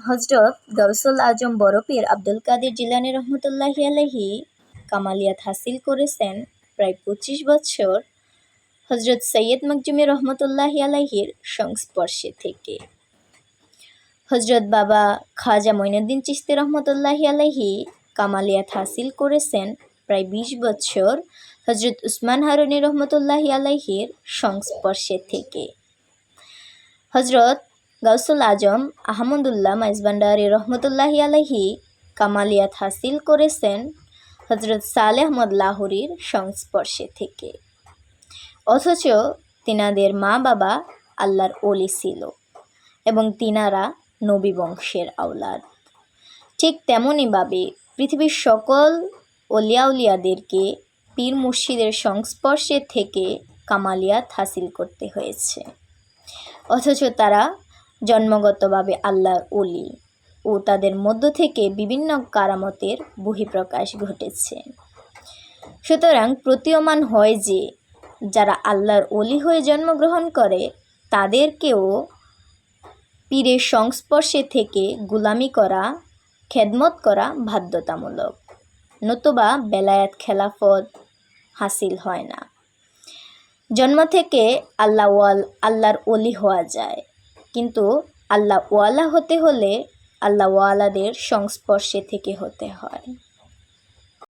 হজরত গাউসুল আজম বড় পীর আব্দুল কাদের জিলানী রহমতুল্লাহি আলাইহি কামালিয়াত হাসিল করেছেন প্রায় ২৫ বছর হজরত সৈয়দ মখদুমি রহমতুল্লাহি আলাইহির সংস্পর্শে থেকে। হজরত বাবা খাজা মঈনুদ্দিন চিশতি রহমতুল্লাহি আলাইহি কামালিয়াত হাসিল করেছেন প্রায় ২০ বছর হজরত উসমান হারুনি রহমতুল্লাহি আলাইহির সংস্পর্শে থেকে। হজরত গাউসুল আজম আহমদুল্লাহ মাইজভান্ডারী রহমতুল্লাহি আলাইহি কামালিয়াত হাসিল করেছেন হজরত সালেহ আহমদ লাহোরীর সংস্পর্শে থেকে। অথচ তিনাদের মা বাবা আল্লাহর ওলি ছিল এবং তিনারা নবী বংশের আওলাদ। ঠিক তেমনইভাবে পৃথিবীর সকল অলিয়াউলিয়াদেরকে পীর মুর্শিদের সংস্পর্শে থেকে কামালিয়াত হাসিল করতে হয়েছে, অথচ তারা জন্মগতভাবে আল্লাহর ওলি ও তাদের মধ্য থেকে বিভিন্ন কারামতের বহিঃপ্রকাশ ঘটেছে। সুতরাং প্রতীয়মান হয় যে যারা আল্লাহর ওলি হয়ে জন্মগ্রহণ করে তাদেরকেও পীরের সংস্পর্শে থেকে গোলামি করা, খেদমত করা বাধ্যতামূলক, নতুবা বেলায়েত খেলাফত হাসিল হয় না। জন্ম থেকে আল্লাহর ওলি হওয়া যায়, কিন্তু আল্লাহ ওয়ালা হতে হলে আল্লাহ ওয়ালাদের সংস্পর্শে থেকে হতে হয়।